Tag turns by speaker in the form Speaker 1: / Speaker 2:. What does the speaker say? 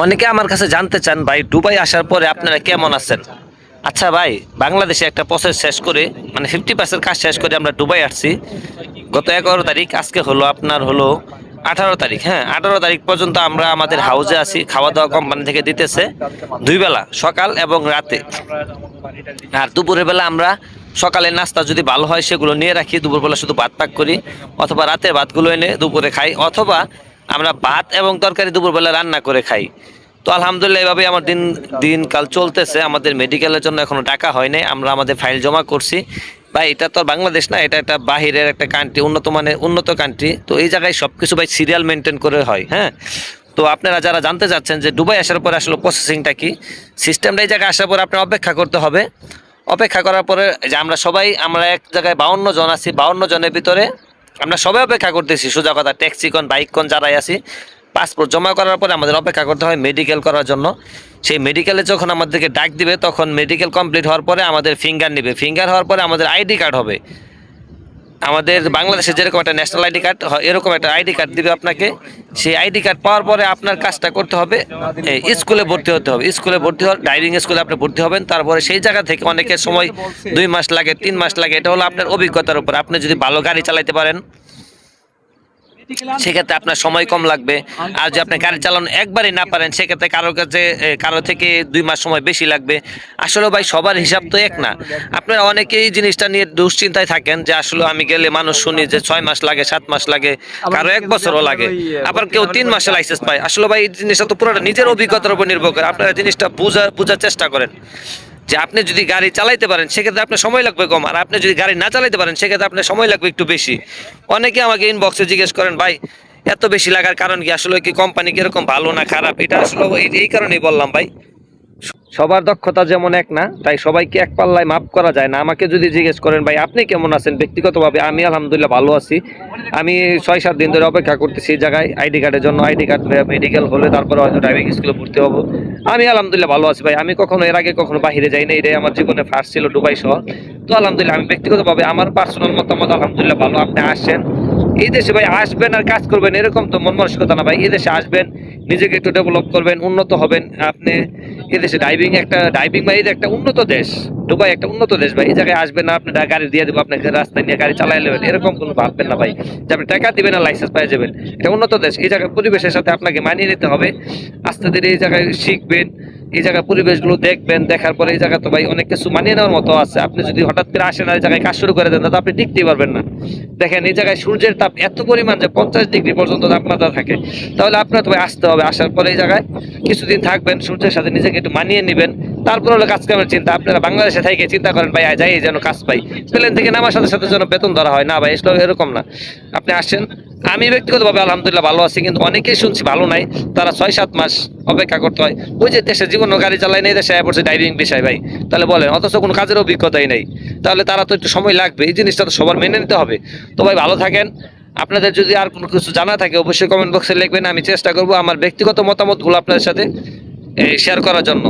Speaker 1: অনেকে আমার কাছে জানতে চান ভাই দুবাই আসার পরে আপনারা কেমন আছেন। আচ্ছা ভাই, বাংলাদেশে একটা প্রসেস শেষ করে মানে 50% কাজ শেষ করে আমরা দুবাই আসছি গত 11 তারিখ। আজকে হলো আপনার হলো 18 তারিখ। হ্যাঁ, 18 তারিখ পর্যন্ত আমরা আমাদের হাউসে আছি, খাওয়া দাওয়া কোম্পানি থেকে দিতেছে 2 বেলা, সকাল এবং রাতে। আর দুপুরের বেলা আমরা সকালের নাস্তা যদি ভালো হয় সেগুলো নিয়ে রাখি, দুপুরবেলা শুধু ভাত পাক করি, অথবা রাতের ভাতগুলো এনে দুপুরে খাই, অথবা আমরা ভাত এবং তরকারি দুপুরবেলা রান্না করে খাই। তো আলহামদুলিল্লাহ এভাবে আমার দিনকাল চলতেছে। আমাদের মেডিকেলের জন্য এখনো টাকা হয় নাই, আমরা আমাদের ফাইল জমা করছি। ভাই এটা তো আর বাংলাদেশ না, এটা একটা বাহিরের একটা কান্ট্রি, উন্নত কান্ট্রি। তো এই জায়গায় সব কিছু ভাই সিরিয়াল মেনটেন করে হয়। হ্যাঁ, তো আপনারা যারা জানতে চাচ্ছেন যে দুবাই আসার পরে আসলে প্রসেসিংটা কি, সিস্টেমটা এই জায়গায় আসার পরে আপনার অপেক্ষা করতে হবে। অপেক্ষা করার পরে যে আমরা এক জায়গায় 52 জন আছি, 52 জনের ভিতরে আমরা সবাই অপেক্ষা করতেছি। সোজা কথা, ট্যাক্সি কোন বাইক কোন যারাই আছি, পাসপোর্ট জমা করার পরে আমাদের অপেক্ষা করতে হয় মেডিকেল করার জন্য। সেই মেডিকেলে যখন আমাদেরকে ডাক দিবে, তখন মেডিকেল কমপ্লিট হওয়ার পরে আমাদের ফিঙ্গার নেবে। ফিঙ্গার হওয়ার পরে আমাদের আইডি কার্ড হবে। আমাদের বাংলাদেশে যেরকম একটা ন্যাশনাল আইডি কার্ড হয়, এরকম একটা আইডি কার্ড দিবে আপনাকে। সেই আইডি কার্ড পাওয়ার পরে আপনার কাজটা করতে হবে, স্কুলে ভর্তি হতে হবে। স্কুলে ভর্তি হওয়ার ড্রাইভিং স্কুলে আপনি ভর্তি হবেন। তারপরে সেই জায়গা থেকে অনেকের সময় 2 মাস লাগে, 3 মাস লাগে। এটা হলো আপনার অভিজ্ঞতার উপর। আপনি যদি ভালো গাড়ি চালাতে পারেন সেক্ষেত্রে আপনার সময় কম লাগবে। আর যদি আপনি গাড়ি চালানো একবারই না পারেন, সেক্ষেত্রে কারো থেকে 2 মাস সময় বেশি লাগবে। আসলে ভাই সবার হিসাব তো এক না। আপনারা অনেকেই জিনিসটা নিয়ে দুশ্চিন্তায় থাকেন যে আসলে আমি গেলে মানুষ শুনি যে 6 মাস লাগে, 7 মাস লাগে, কারো 1 বছরও লাগে, আবার কেউ 3 মাসে লাইসেন্স পায়। আসলে ভাই এই জিনিসটা তো পুরোটা নিজের অভিজ্ঞতার উপর নির্ভর করে। আপনারা জিনিসটা বোঝার চেষ্টা করেন যে আপনি যদি গাড়ি চালাইতে পারেন সেক্ষেত্রে আপনার সময় লাগবে কম, আর আপনি যদি গাড়ি না চালাইতে পারেন সেক্ষেত্রে আপনার সময় লাগবে একটু বেশি। অনেকে আমাকে ইনবক্সে জিজ্ঞেস করেন, ভাই এত বেশি লাগার কারণ কি, আসলে কি কোম্পানি কিরকম ভালো না খারাপ? এটা আসলে এই কারণেই বললাম ভাই, সবার দক্ষতা যেমন এক না, তাই সবাইকে এক পাল্লায় মাপ করা যায় না। আমাকে যদি জিজ্ঞেস করেন ভাই আপনি কেমন আছেন ব্যক্তিগতভাবে, আমি আলহামদুলিল্লাহ ভালো আছি। আমি 6-7 দিন ধরে অপেক্ষা করতেছি এই জায়গায় আইডি কার্ডের জন্য। আইডি কার্ড মেডিকেল হলে তারপরে হয়তো ড্রাইভিং স্কুলে ভর্তি হবো। আমি আলহামদুলিল্লাহ ভালো আছি ভাই। আমি কখনো এর আগে কখনো বাহিরে যাই না, এটাই আমার জীবনে ফার্স্ট ছিল দুবাই শহর। তো আলহামদুলিল্লাহ আমি ব্যক্তিগতভাবে আমার পার্সোনাল মতামত আলহামদুলিল্লাহ ভালো। আপনি আসেন এই দেশে ভাই, আসবেন আর কাজ করবেন এরকম তো মন মানসিকতা না ভাই। এই দেশে আসবেন, নিজেকে একটু ডেভেলপ করবেন, উন্নত হবেন। আপনি এই দেশে ডাইভিং ভাই, এটা একটা উন্নত দেশ। দুবাই একটা উন্নত দেশ ভাই। এই জায়গায় আসবেন না, আপনি গাড়ি দিয়ে দেবো, আপনাকে রাস্তায় নিয়ে গাড়ি চালাই নেবেন, এরকম কোনো ভাববেন না ভাই যে আপনি টাকা দিবেন আর লাইসেন্স পেয়ে যাবেন। এটা উন্নত দেশ। এই জায়গায় পরিবেশের সাথে আপনাকে মানিয়ে নিতে হবে। আস্তে ধীরে এই জায়গায় শিখবেন, এই জায়গায় পরিবেশগুলো দেখবেন। দেখার পরে এই জায়গা তো ভাই অনেক কিছু মানিয়ে নেওয়ার মতো আছে। আপনি যদি হঠাৎ করে আসেন আর এই জায়গায় কাজ শুরু করে দেন, তো আপনি টিকতেই পারবেন না। দেখেন এই জায়গায় সূর্যের তাপ এত পরিমাণ যে 50 ডিগ্রি পর্যন্ত তাপমাত্রা থাকে। তাহলে আপনার তো ভাই আসতে হবে। আসার পরে এই জায়গায় কিছুদিন থাকবেন, সূর্যের সাথে নিজেকে একটু মানিয়ে নেবেন। তারপর হলো কাজ কামের চিন্তা। আপনারা বাংলাদেশে থেকে চিন্তা করেন ভাই যাই যেন কাজ পাই, প্লেন থেকে নামার সাথে সাথে যেন বেতন ধরা হয়, না ভাই এরকম না। আপনি আসেন। আমি ব্যক্তিগতভাবে আলহামদুলিল্লাহ ভালো আছি, কিন্তু অনেকেই শুনছি ভালো নাই, তারা 6-7 মাস অপেক্ষা করতে হয়। ওই যে দেশের জীবন গাড়ি চালায় নেই, দেশে পড়ছে ড্রাইভিং বিষয় ভাই। তাহলে বলেন, অথচ কোনো কাজের অভিজ্ঞতাই নেই, তাহলে তারা তো একটু সময় লাগবে। এই জিনিসটা তো সবার মেনে নিতে হবে। তো ভাই ভালো থাকেন। আপনাদের যদি আর কোনো কিছু জানা থাকে অবশ্যই কমেন্ট বক্সে লিখবেন। আমি চেষ্টা করবো আমার ব্যক্তিগত মতামতগুলো আপনাদের সাথে শেয়ার করার জন্য।